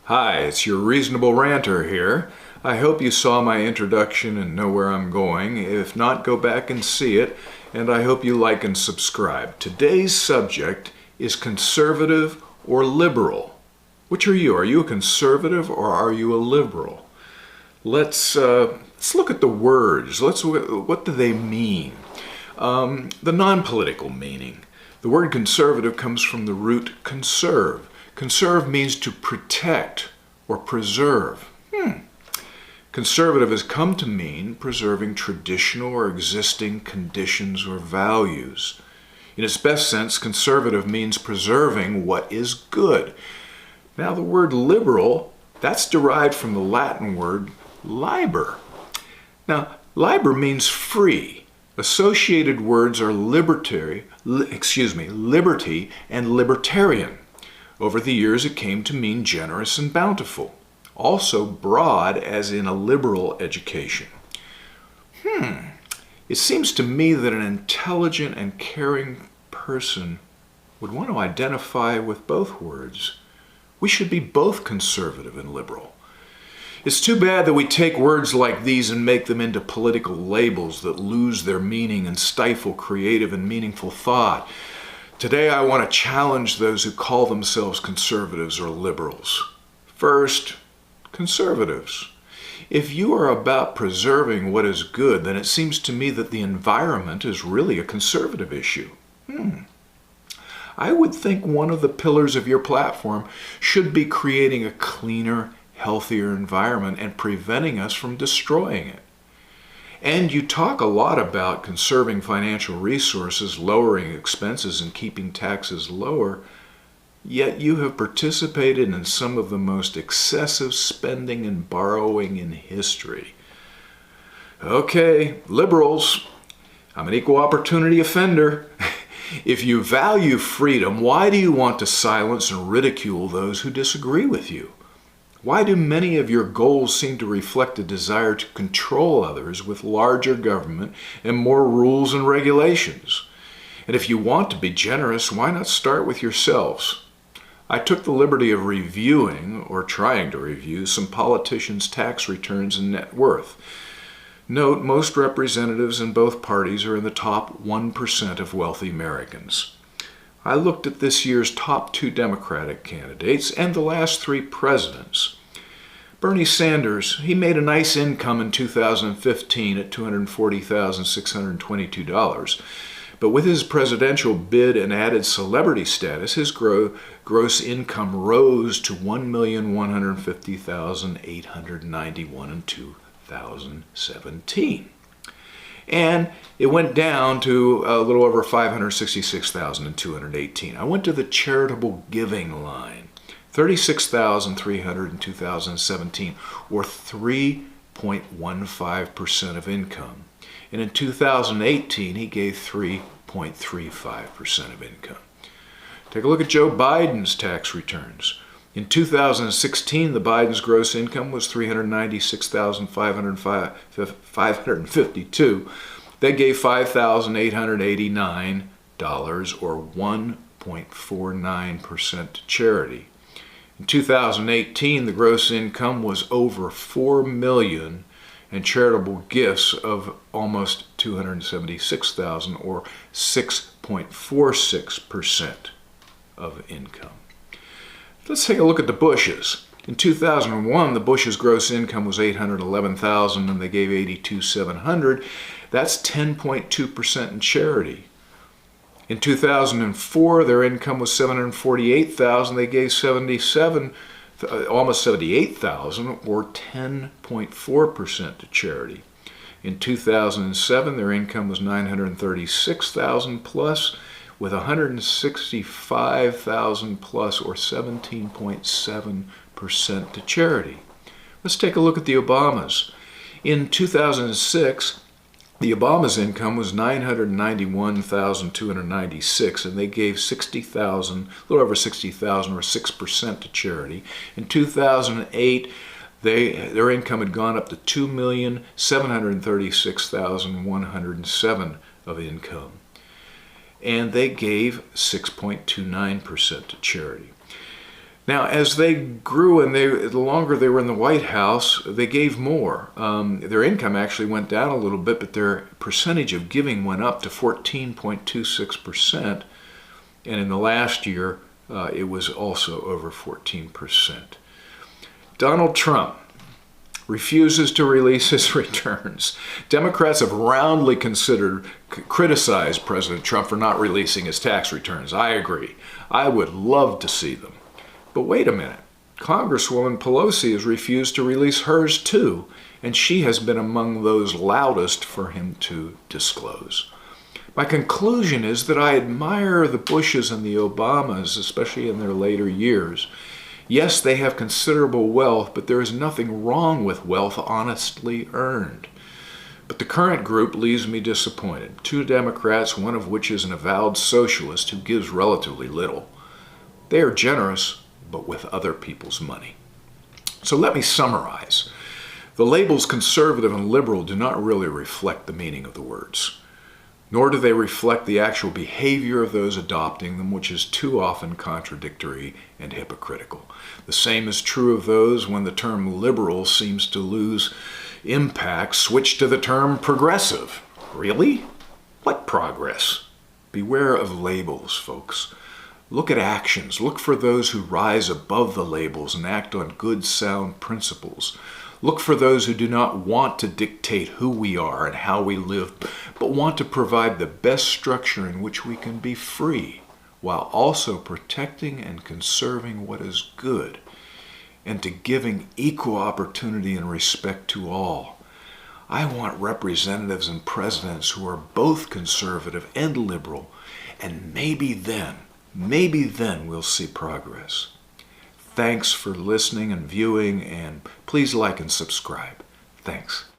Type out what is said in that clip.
Hi, it's your reasonable ranter here. I hope you saw my introduction and know where I'm going. If not, go back and see it, and I hope you like and subscribe. Today's subject is conservative or liberal. Which are you? Are you a conservative or are you a liberal? Let's look at the words. What do they mean? The non-political meaning. The word conservative comes from the root conserve. Conserve means to protect or preserve. Conservative has come to mean preserving traditional or existing conditions or values. In its best sense, conservative means preserving what is good. Now, the word liberal, that's derived from the Latin word liber. Now, liber means free. Associated words are liberty and libertarian. Over the years, it came to mean generous and bountiful. Also broad, as in a liberal education. It seems to me that an intelligent and caring person would want to identify with both words. We should be both conservative and liberal. It's too bad that we take words like these and make them into political labels that lose their meaning and stifle creative and meaningful thought. Today I want to challenge those who call themselves conservatives or liberals. First, conservatives. If you are about preserving what is good, then it seems to me that the environment is really a conservative issue. I would think one of the pillars of your platform should be creating a cleaner, healthier environment and preventing us from destroying it. And you talk a lot about conserving financial resources, lowering expenses, and keeping taxes lower, yet you have participated in some of the most excessive spending and borrowing in history. Okay, liberals, I'm an equal opportunity offender. If you value freedom, why do you want to silence and ridicule those who disagree with you? Why do many of your goals seem to reflect a desire to control others with larger government and more rules and regulations? And if you want to be generous, why not start with yourselves? I took the liberty of reviewing, or trying to review, some politicians' tax returns and net worth. Note, most representatives in both parties are in the top 1% of wealthy Americans. I looked at this year's top 2 Democratic candidates and the last 3 presidents. Bernie Sanders, he made a nice income in 2015 at $240,622. But with his presidential bid and added celebrity status, his gross income rose to $1,150,891 in 2017. And it went down to a little over $566,000 in 2018. I went to the charitable giving line, $36,300 in 2017, or 3.15% of income. And in 2018, he gave 3.35% of income. Take a look at Joe Biden's tax returns. In 2016, the Biden's gross income was $396,552. They gave $5,889, or 1.49% to charity. In 2018, the gross income was over $4 million, and charitable gifts of almost $276,000, or 6.46% of income. Let's take a look at the Bushes. In 2001, the Bushes' gross income was $811,000, and they gave $82,700. That's 10.2% in charity. In 2004, their income was $748,000. They gave almost $78,000, or 10.4% to charity. In 2007, their income was $936,000 plus, with $165,000 plus, or 17.7% to charity. Let's take a look at the Obamas. In 2006, the Obamas' income was $991,296, and they gave $60,000, a little over $60,000, or 6% to charity. In 2008, their income had gone up to $2,736,107 of income. and they gave 6.29% to charity. Now, as they grew and the longer they were in the White House, they gave more. Their income actually went down a little bit, but their percentage of giving went up to 14.26%. And in the last year, it was also over 14%. Donald Trump refuses to release his returns. Democrats have roundly criticized President Trump for not releasing his tax returns. I agree. I would love to see them. But wait a minute. Congresswoman Pelosi has refused to release hers too, and she has been among those loudest for him to disclose. My conclusion is that I admire the Bushes and the Obamas, especially in their later years. Yes, they have considerable wealth, but there is nothing wrong with wealth honestly earned. But the current group leaves me disappointed. Two Democrats, one of which is an avowed socialist who gives relatively little. They are generous, but with other people's money. So let me summarize. The labels conservative and liberal do not really reflect the meaning of the words, nor do they reflect the actual behavior of those adopting them, which is too often contradictory and hypocritical. The same is true of those when the term liberal seems to lose impact, switch to the term progressive. Really? What progress? Beware of labels, folks. Look at actions. Look for those who rise above the labels and act on good, sound principles. Look for those who do not want to dictate who we are and how we live, but want to provide the best structure in which we can be free, while also protecting and conserving what is good, and to giving equal opportunity and respect to all. I want representatives and presidents who are both conservative and liberal, and maybe then we'll see progress. Thanks for listening and viewing, and please like and subscribe. Thanks.